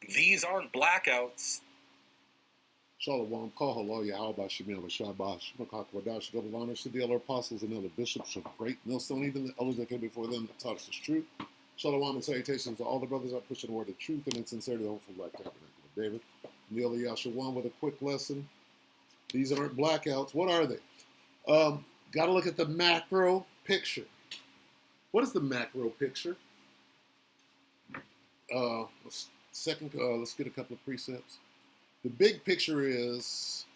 These aren't blackouts. Shalom, Kahalo, Yahweh, Shemel, Shabash, Makakawadash, double honors to the elder apostles and elder bishops of great millstone, even the elders that came before them that taught us the truth. Shalom and salutations to all the brothers that pushing the word of truth and in sincerity, the hopeful black tabernacle of David. And the elder Yahshua with a quick lesson. These aren't blackouts. What are they? Got to look at the macro picture. What is the macro picture? Let's get a couple of precepts. The big picture is,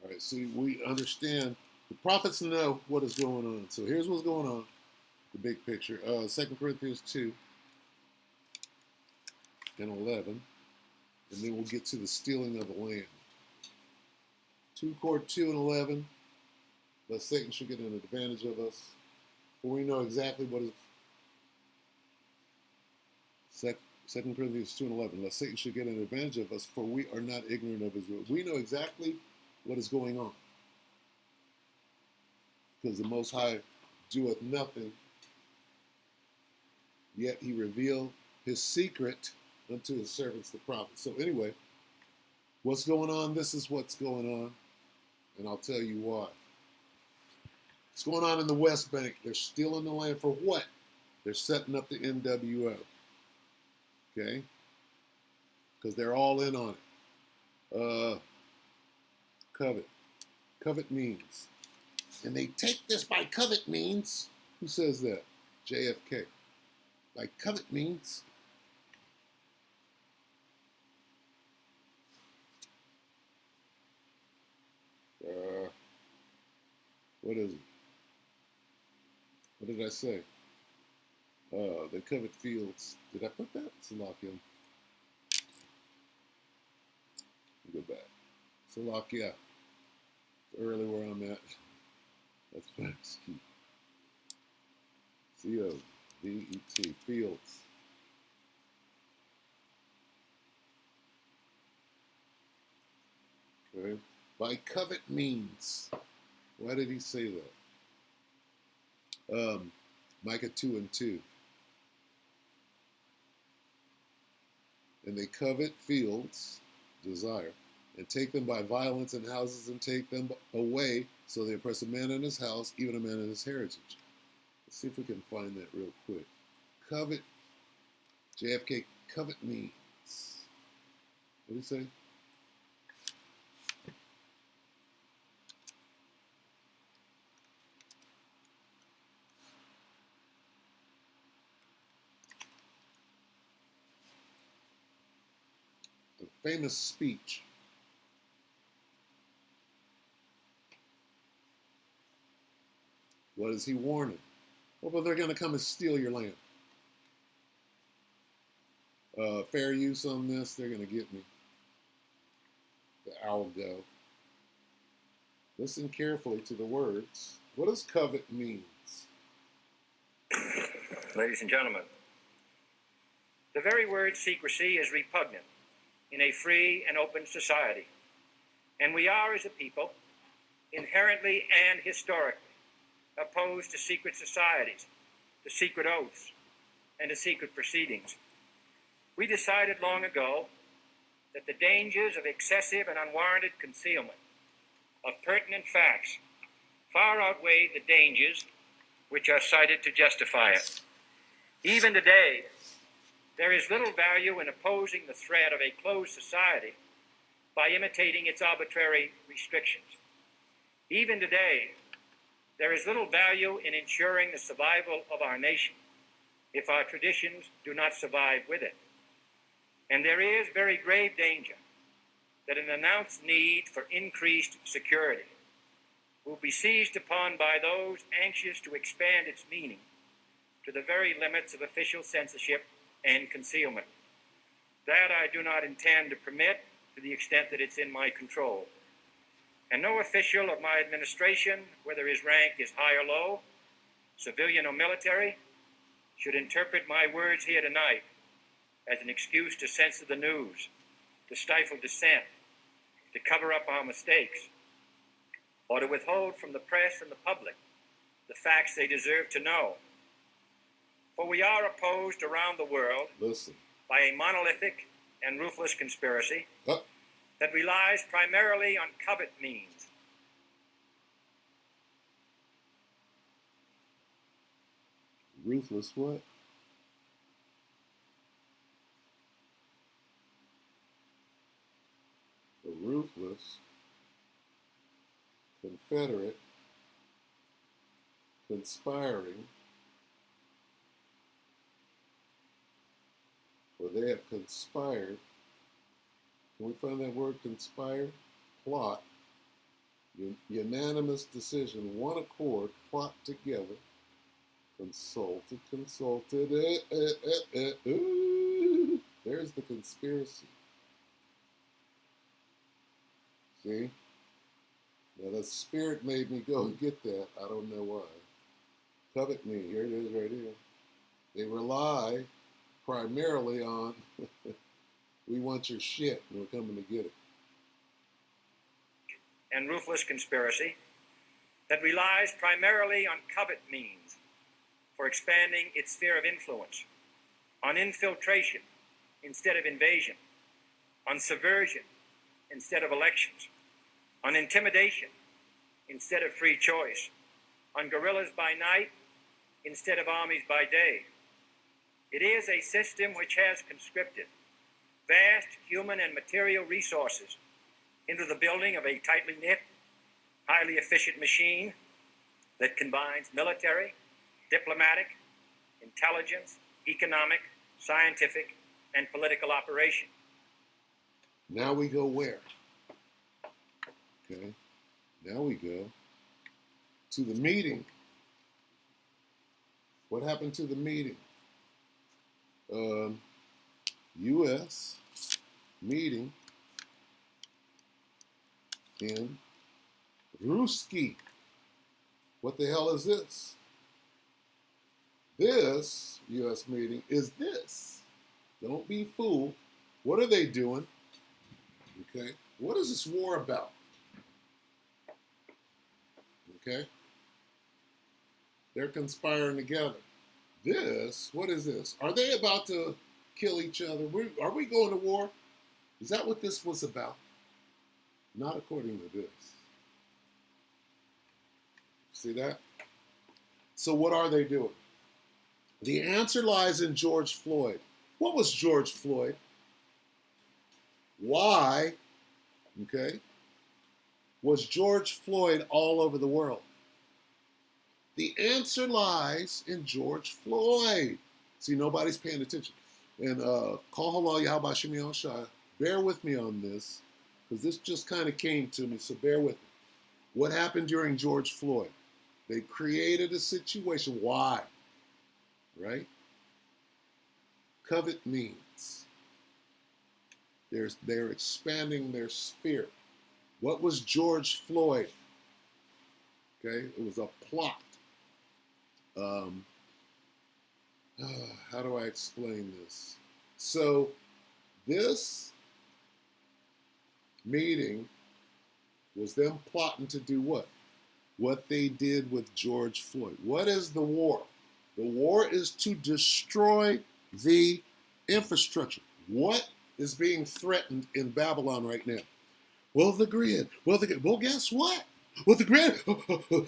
all right, see, we understand, the prophets know what is going on. So here's what's going on, the big picture. 2 Corinthians 2 and 11, and then we'll get to the stealing of the land. 2 and 11, lest Satan should get an advantage of us, for we know exactly what is, 2 Corinthians 2 and 11, lest Satan should get an advantage of us, for we are not ignorant of his will. We know exactly what is going on, because the Most High doeth nothing, yet he revealed his secret unto his servants the prophets. So anyway, what's going on? This is what's going on, and I'll tell you why. What's going on in the West Bank? They're stealing the land for what? They're setting up the NWO. Okay? Because they're all in on it. Covet. Covet means. And they take this by covet means. Who says that? JFK. By covet means. What is it? What did I say? They covet fields. Did I put that? Salakia. Go back. Salakia. It's early where I'm at. That's fast key. C-O-V-E-T. Fields. Okay. By covet means. Why did he say that? Micah 2 and 2. And they covet fields, desire, and take them by violence, and houses, and take them away, so they oppress a man in his house, even a man in his heritage. Let's see if we can find that real quick. Covet, JFK, covet means. What do you say? The famous speech. What is he warning? Well, they're going to come and steal your land. Fair use on this, they're going to get me. The owl go. Listen carefully to the words. What does covet means? Ladies and gentlemen, the very word secrecy is repugnant in a free and open society. And we are, as a people, inherently and historically opposed to secret societies, to secret oaths, and to secret proceedings. We decided long ago that the dangers of excessive and unwarranted concealment of pertinent facts far outweigh the dangers which are cited to justify it. Even today, there is little value in opposing the threat of a closed society by imitating its arbitrary restrictions. Even today, there is little value in ensuring the survival of our nation if our traditions do not survive with it. And there is very grave danger that an announced need for increased security will be seized upon by those anxious to expand its meaning to the very limits of official censorship and concealment. That I do not intend to permit to the extent that it's in my control. And no official of my administration, whether his rank is high or low, civilian or military, should interpret my words here tonight as an excuse to censor the news, to stifle dissent, to cover up our mistakes, or to withhold from the press and the public the facts they deserve to know. For we are opposed around the world. Listen. by a monolithic and ruthless conspiracy Oh, that relies primarily on covert means. ruthless what? A ruthless Confederate conspiring, or they have conspired. Can we find that word conspire? Plot, unanimous decision, one accord, plot together, consulted, ooh, there's the conspiracy. See? Now the spirit made me go get that. I don't know why. Covet me. Here it is right here. They rely primarily on we want your shit and we're coming to get it. And ruthless conspiracy that relies primarily on covert means for expanding its sphere of influence, on infiltration instead of invasion, on subversion instead of elections, on intimidation instead of free choice, on guerrillas by night instead of armies by day. It is a system which has conscripted vast human and material resources into the building of a tightly knit, highly efficient machine that combines military, diplomatic, intelligence, economic, scientific, and political operation. Now we go where? Okay. Now we go to the meeting. What happened to the meeting? U.S. meeting in Ruski. What the hell is this? This U.S. meeting is this. Don't be fooled. What are they doing? Okay. What is this war about? Okay. They're conspiring together. This, what is this? Are they about to kill each other? Are we going to war? Is that what this was about? Not according to this. See that? So what are they doing? The answer lies in George Floyd. What was George Floyd? Why, okay, was George Floyd all over the world? The answer lies in George Floyd. See, nobody's paying attention. And call halal Yahweh Shem Yahushua. Bear with me on this, because this just kind of came to me, so bear with me. What happened during George Floyd? They created a situation. Why? Right? Covet means. They're expanding their sphere. What was George Floyd? Okay, it was a plot. How do I explain this? So this meeting was them plotting to do what? What they did with George Floyd. What is the war? The war is to destroy the infrastructure. What is being threatened in Babylon right now? Well, the grid. Well, guess what? Well, the grid,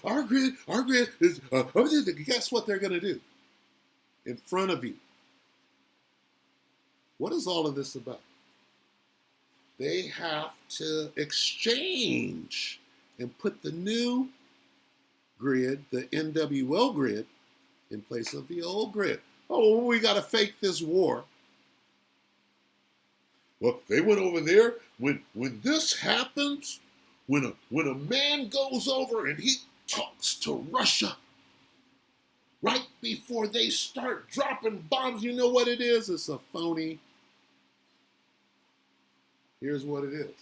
our grid is, guess what they're going to do? In front of you. What is all of this about? They have to exchange and put the new grid, the NWO grid, in place of the old grid. Oh, we got to fake this war. Well, they went over there. When this happens, when a man goes over and he talks to Russia, right before they start dropping bombs, you know what it is? It's a phony. Here's what it is.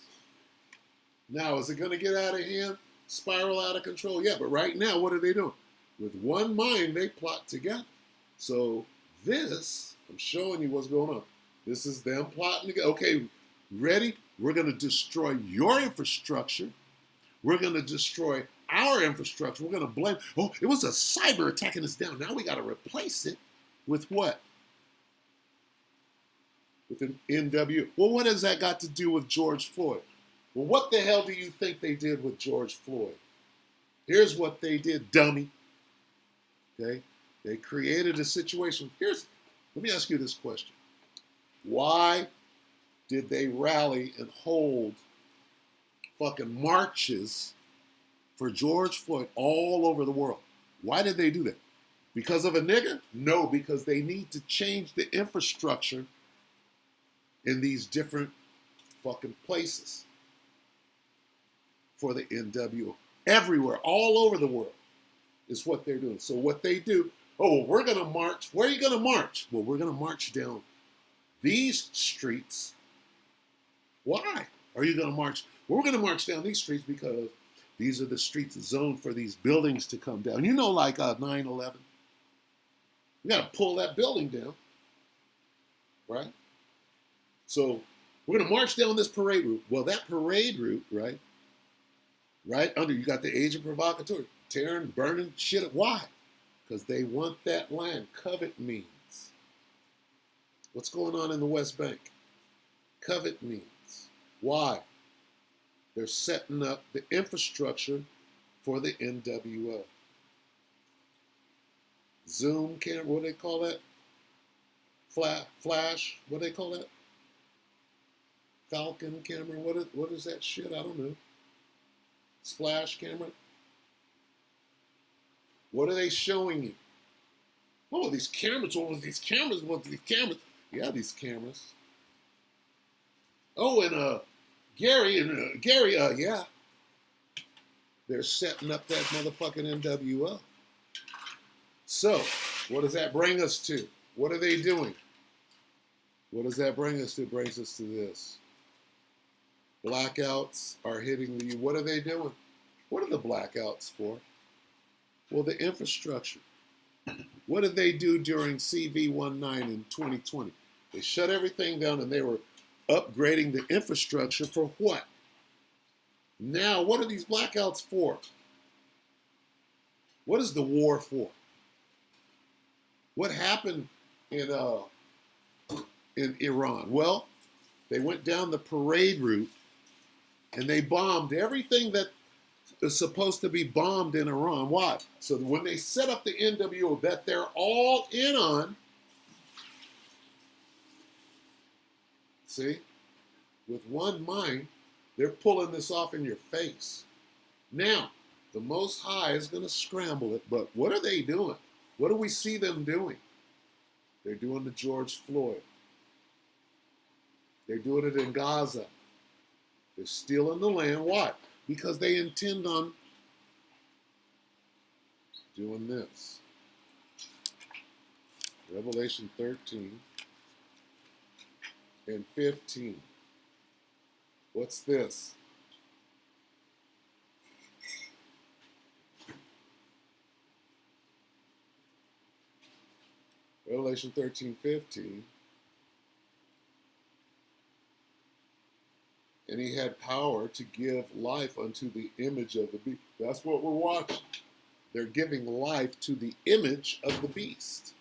Now, is it going to get out of hand? Spiral out of control? Yeah, but right now, what are they doing? With one mind, they plot together. So this, I'm showing you what's going on. This is them plotting together. Okay, ready? We're going to destroy your infrastructure. We're going to destroy our infrastructure. We're going to blame, oh, it was a cyber attacking us down. Now we got to replace it with what? with an NW. Well, what has that got to do with George Floyd? Well, what the hell do you think they did with George Floyd? Here's what they did, dummy. Okay? They created a situation. Let me ask you this question. Why did they rally and hold fucking marches for George Floyd all over the world? Why did they do that? Because of a nigga? No, because they need to change the infrastructure in these different fucking places for the NWO. Everywhere, all over the world is what they're doing. So what they do, oh, we're going to march. Where are you going to march? Well, we're going to march down these streets. Why are you going to march? Well, we're going to march down these streets because these are the streets zoned for these buildings to come down. You know, like 9/11. We got to pull that building down, right? So we're going to march down this parade route. Well, that parade route, right under, you got the agent provocateur, tearing, burning shit. Why? Because they want that land. Covet means. What's going on in the West Bank? Covet means. Why? They're setting up the infrastructure for the NWO. Zoom camera, what do they call that? Flash, what do they call that? Falcon camera, what is that shit? I don't know. Splash camera. What are they showing you? Oh, these cameras, what was these cameras? Yeah, these cameras. Oh, and Gary, yeah. They're setting up that motherfucking NWO. So, what does that bring us to? What are they doing? What does that bring us to? It brings us to this. Blackouts are hitting the... What are they doing? What are the blackouts for? Well, the infrastructure. What did they do during CV-19 in 2020? They shut everything down and they were upgrading the infrastructure for what? Now, what are these blackouts for? What is the war for? What happened in Iran? Well, they went down the parade route and they bombed everything that is supposed to be bombed in Iran. Why? So when they set up the NWO that they're all in on, see, with one mind, they're pulling this off in your face. Now, the Most High is going to scramble it, but what are they doing? What do we see them doing? They're doing the George Floyd. They're doing it in Gaza. They're stealing the land. Why? Because they intend on doing this. Revelation 13 and 15. What's this? Revelation 13:15. And he had power to give life unto the image of the beast. That's what we're watching. They're giving life to the image of the beast.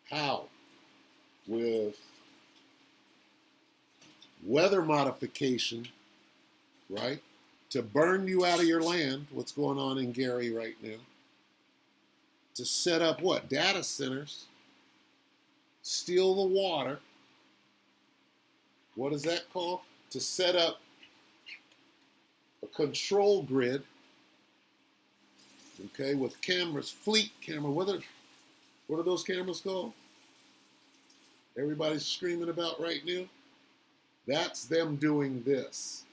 How? With weather modification, right? To burn you out of your land, what's going on in Gary right now. To set up what? Data centers. Steal the water. What is that called? To set up a control grid, okay, with cameras, fleet camera. What are those cameras called? Everybody's screaming about right now. That's them doing this.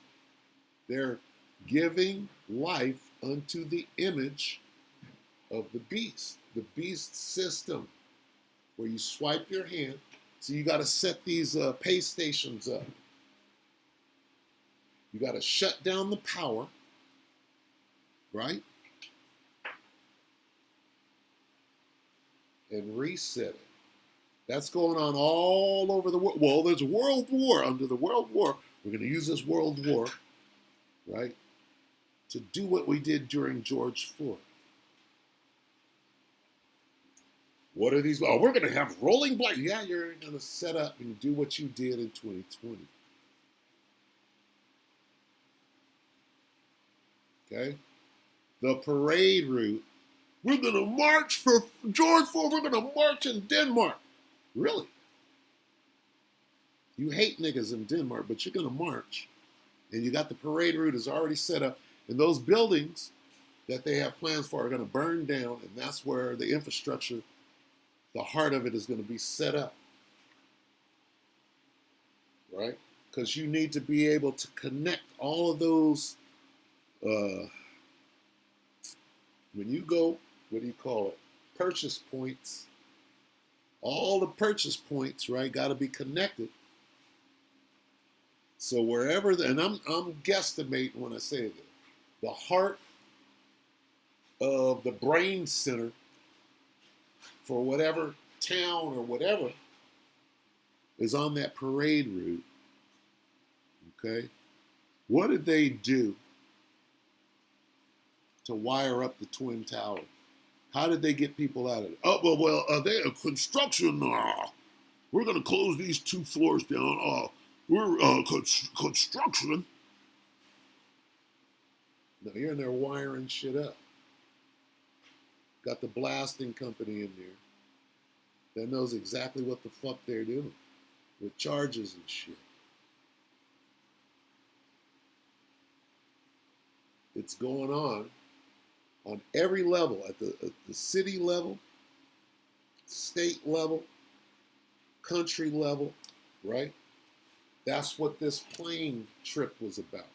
They're giving life unto the image of the beast system, where you swipe your hand. So you got to set these pay stations up. You got to shut down the power, right? And reset it. That's going on all over the world. Well, there's a world war. Under the world war, we're going to use this world war, right, to do what we did during George Floyd. What are these? Oh, we're going to have rolling black. Yeah, you're going to set up and do what you did in 2020. Okay? The parade route. We're going to march for George Floyd. We're going to march in Denmark. Really? You hate niggas in Denmark, but you're going to march. And you got the parade route is already set up. And those buildings that they have plans for are going to burn down. And that's where the infrastructure, the heart of it is going to be set up. Right? Because you need to be able to connect all of those. When you go, what do you call it? Purchase points. All the purchase points, right, got to be connected. So wherever, and I'm guesstimating when I say that, the heart of the brain center for whatever town or whatever is on that parade route. Okay, what did they do to wire up the Twin Towers? How did they get people out of it? Oh, well, they are construction. We're going to close these 2 floors down. We're construction. No, you're in there wiring shit up. Got the blasting company in there that knows exactly what the fuck they're doing with charges and shit. It's going on every level, at the city level, state level, country level, right? That's what this plane trip was about.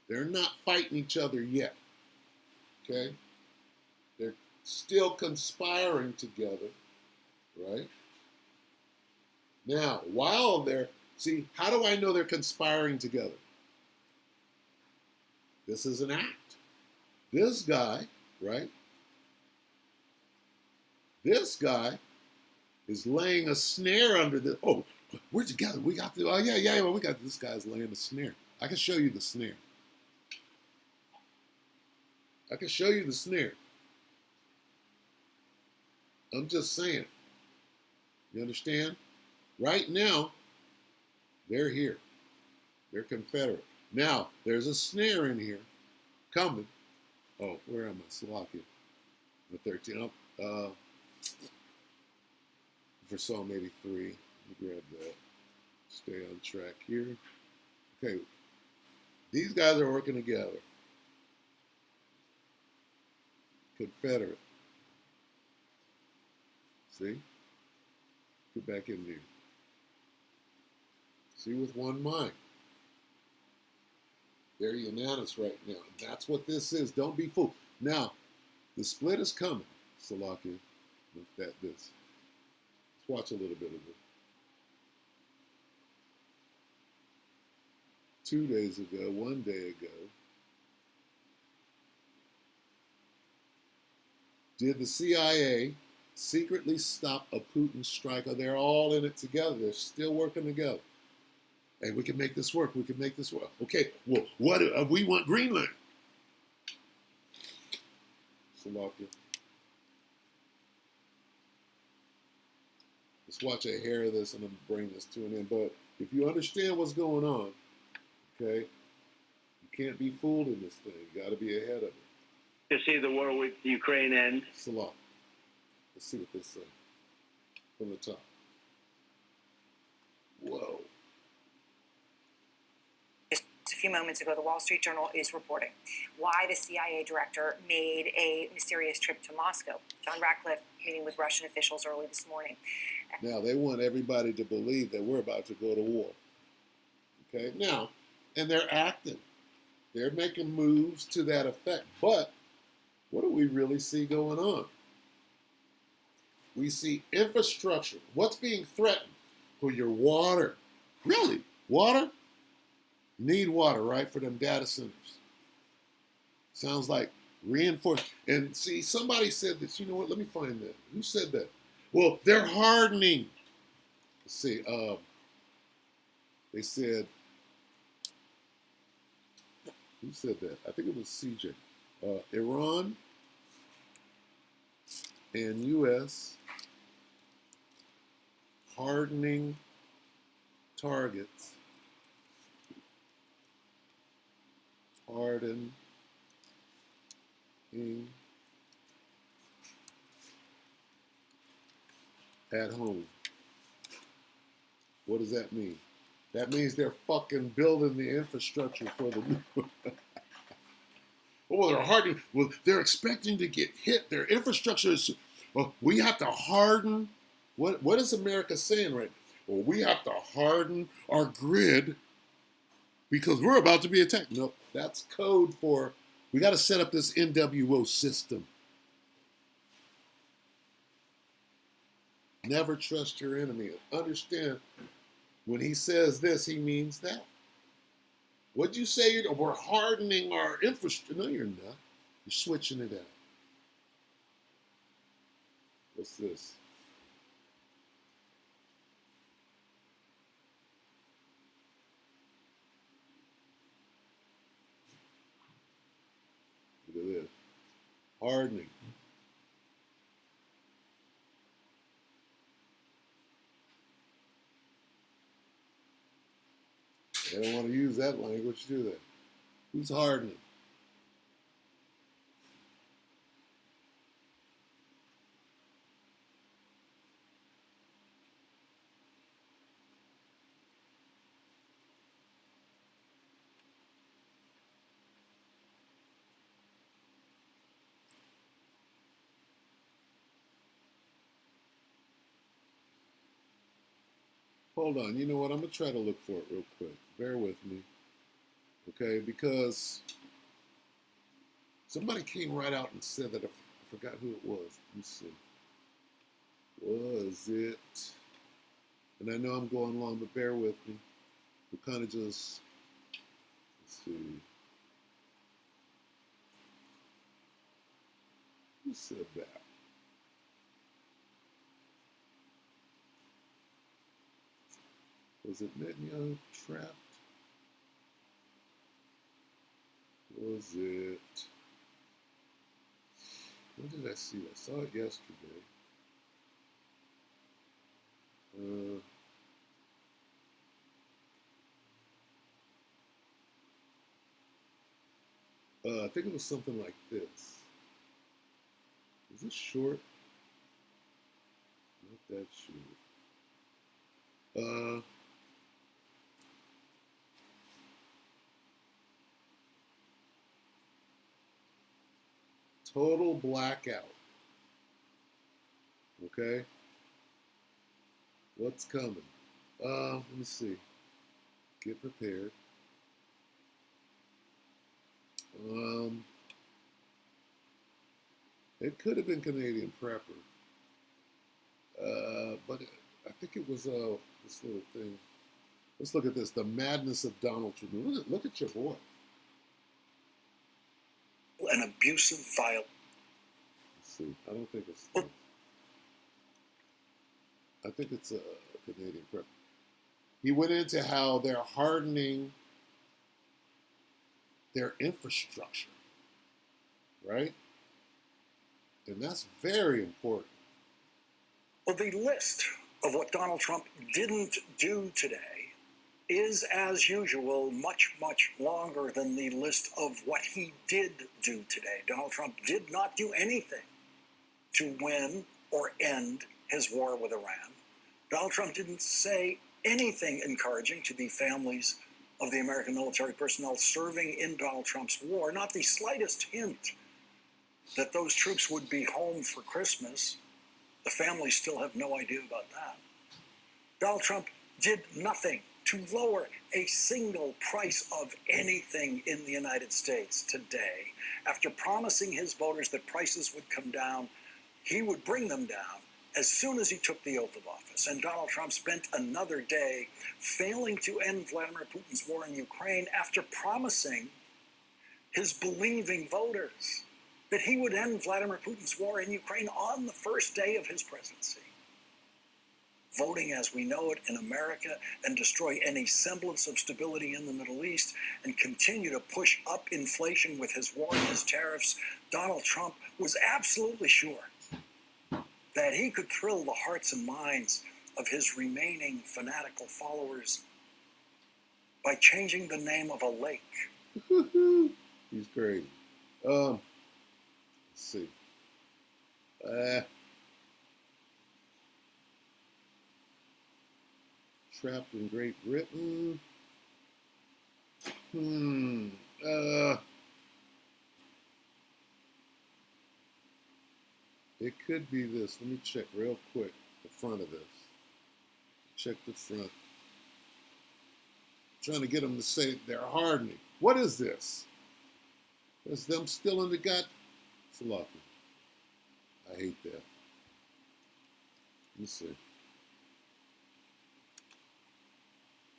They're not fighting each other yet, okay? They're still conspiring together, right? Now, while they're, see, how do I know they're conspiring together? This is an act. This guy, right? This guy is laying a snare under the, oh, we're together. We got the, oh, yeah, well, we got, this guy's laying a snare. I can show you the snare. I can show you the snare. I'm just saying. You understand? Right now, they're here. They're Confederate. Now, there's a snare in here coming. Oh, where am I? Slovakia. The 13. For Psalm 83. Let me grab that. Stay on track here. Okay. These guys are working together. Confederate. See? Get back in there. See, with one mind. They're unanimous right now. That's what this is. Don't be fooled. Now, the split is coming. Slovakia. Look at this. Let's watch a little bit of it. 2 days ago, 1 day ago, did the CIA secretly stop a Putin strike? They're all in it together. They're still working together. Hey, we can make this work. We can make this work. Okay, well, what we want Greenland. Slovakia. Let's watch a hair of this and I'm going to bring this to an end. But if you understand what's going on, okay, you can't be fooled in this thing. You got to be ahead of it. To see the war with Ukraine end. Slovakia. Let's see what this says from the top. Whoa. A few moments ago, the Wall Street Journal is reporting why the CIA director made a mysterious trip to Moscow. John Ratcliffe meeting with Russian officials early this morning. Now, they want everybody to believe that we're about to go to war. Okay? Now, and they're acting. They're making moves to that effect. But what do we really see going on? We see infrastructure. What's being threatened? For your water. Really? Water? You need water, right, for them data centers. Sounds like reinforced. And see, somebody said this. You know what? Let me find that. Who said that? Well, they're hardening. Let's see. They said, who said that? I think it was CJ. Iran and U.S. hardening targets, hardening at home. What does that mean? That means they're fucking building the infrastructure for the new. Oh, they're hardening. Well, they're expecting to get hit. Their infrastructure is. Well, we have to harden. What is America saying right now? Well, we have to harden our grid because we're about to be attacked. No, that's code for we got to set up this NWO system. Never trust your enemy. Understand, when he says this, he means that. What'd you say? We're hardening our infrastructure. No, you're not. You're switching it out. What's this? Look at this. Hardening. They don't want to use that language, do they? Who's hardening? Hold on. You know what? I'm going to try to look for it real quick. Bear with me. Okay? Because somebody came right out and said that. I forgot who it was. Let me see. Was it? And I know I'm going long, but bear with me. We'll kind of just, let's see. Who said that? Was it Netanyahu trapped? Was it? When did I see that? I saw it yesterday. I think it was something like this. Is this short? Not that short. Total blackout. Okay? What's coming? Let me see. Get prepared. It could have been Canadian Prepper. But I think it was this little thing. Let's look at this. The madness of Donald Trump. Look at your boy. An abusive, violent. Let's see. I don't think it's this. I think it's a Canadian Prepper. He went into how they're hardening their infrastructure, right? And that's very important. Well, the list of what Donald Trump didn't do today is, as usual, much, much longer than the list of what he did do today. Donald Trump did not do anything to win or end his war with Iran. Donald Trump didn't say anything encouraging to the families of the American military personnel serving in Donald Trump's war, not the slightest hint that those troops would be home for Christmas. The families still have no idea about that. Donald Trump did nothing to lower a single price of anything in the United States today. After promising his voters that prices would come down, he would bring them down as soon as he took the oath of office. And Donald Trump spent another day failing to end Vladimir Putin's war in Ukraine after promising his believing voters that he would end Vladimir Putin's war in Ukraine on the first day of his presidency. Voting as we know it in America and destroy any semblance of stability in the Middle East and continue to push up inflation with his war and his tariffs, Donald Trump was absolutely sure that he could thrill the hearts and minds of his remaining fanatical followers by changing the name of a lake. He's crazy. Let's see. Trapped in Great Britain. It could be this. Let me check real quick the front of this. Check the front. Trying to get them to say they're hardening. What is this? Is them still in the gut? Sloppy. I hate that. Let's see.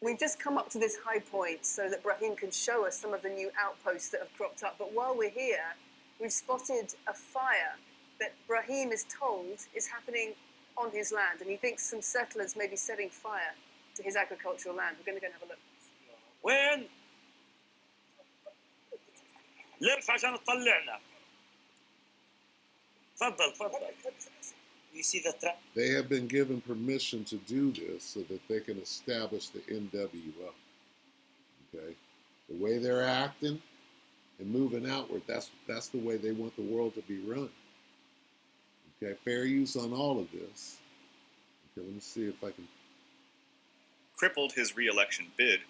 We've just come up to this high point so that Brahim can show us some of the new outposts that have cropped up. But while we're here, we've spotted a fire that Brahim is told is happening on his land. And he thinks some settlers may be setting fire to his agricultural land. We're going to go and have a look. وين؟ لف عشان تطلعنا. تفضل تفضل. You see the trap? They have been given permission to do this so that they can establish the NWO. Okay? The way they're acting and moving outward, that's the way they want the world to be run. Okay, fair use on all of this. Okay, let me see if I can. Crippled his re-election bid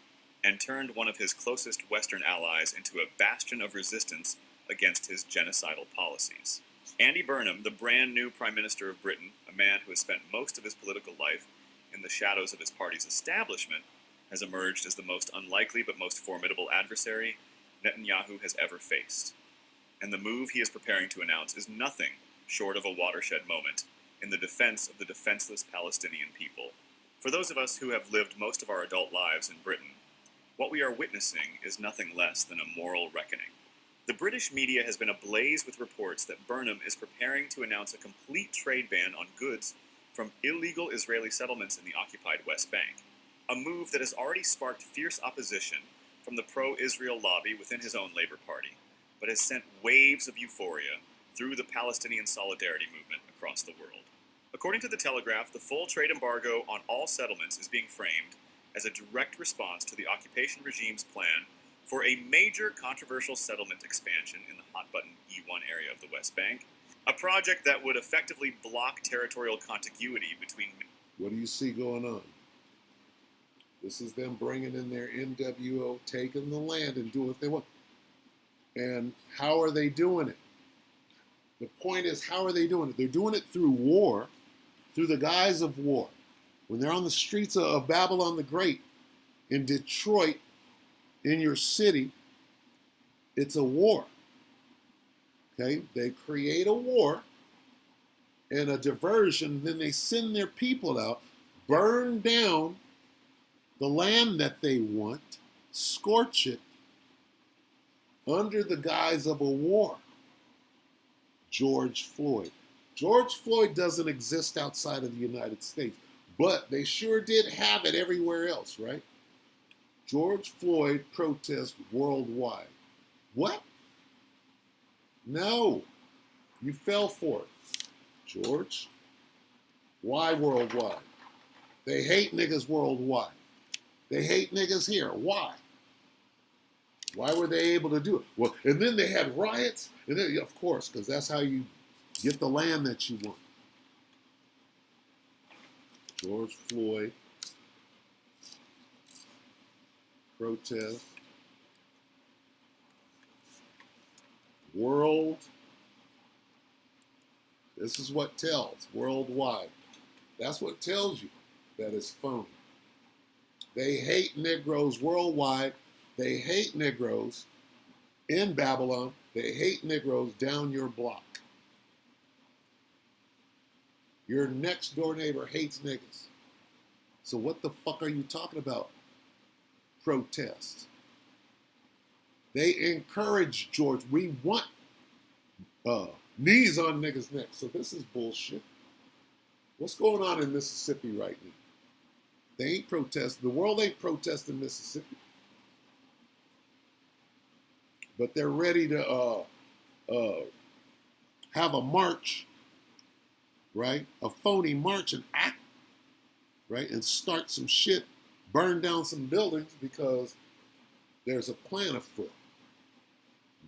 and turned one of his closest Western allies into a bastion of resistance against his genocidal policies. Andy Burnham, the brand new Prime Minister of Britain, a man who has spent most of his political life in the shadows of his party's establishment, has emerged as the most unlikely but most formidable adversary Netanyahu has ever faced. And the move he is preparing to announce is nothing short of a watershed moment in the defense of the defenseless Palestinian people. For those of us who have lived most of our adult lives in Britain, what we are witnessing is nothing less than a moral reckoning. The British media has been ablaze with reports that Burnham is preparing to announce a complete trade ban on goods from illegal Israeli settlements in the occupied West Bank, a move that has already sparked fierce opposition from the pro-Israel lobby within his own Labour Party, but has sent waves of euphoria through the Palestinian solidarity movement across the world. According to The Telegraph, the full trade embargo on all settlements is being framed as a direct response to the occupation regime's plan for a major controversial settlement expansion in the hot-button E1 area of the West Bank, a project that would effectively block territorial contiguity between... What do you see going on? This is them bringing in their NWO, taking the land and doing what they want. And how are they doing it? The point is, how are they doing it? They're doing it through war, through the guise of war. When they're on the streets of Babylon the Great, in Detroit, in your city, it's a war. Okay? They create a war and a diversion, then they send their people out, burn down the land that they want, scorch it, under the guise of a war. George Floyd. George Floyd doesn't exist outside of the United States, but they sure did have it everywhere else, right? George Floyd protest worldwide. What? No. You fell for it, George. Why worldwide? They hate niggas worldwide. They hate niggas here. Why? Why were they able to do it? Well, and then they had riots. And then, of course, because that's how you get the land that you want. George Floyd protest. World. This is what tells. Worldwide. That's what tells you that it's phony. They hate Negroes worldwide. They hate Negroes in Babylon. They hate Negroes down your block. Your next door neighbor hates niggas. So what the fuck are you talking about? Protest. They encourage George. We want knees on niggas' necks. So this is bullshit. What's going on in Mississippi right now? They ain't protesting. The world ain't protesting Mississippi. But they're ready to have a march, right? A phony march and act right, and start some shit, burn down some buildings because there's a plan afoot.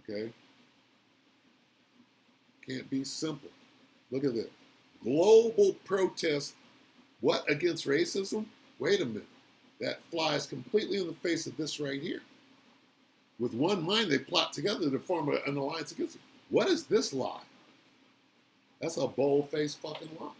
Okay? Can't be simple. Look at this. Global protest. What against racism? Wait a minute. That flies completely in the face of this right here. With one mind, they plot together to form an alliance against it. What is this lie? That's a bold-faced fucking lie.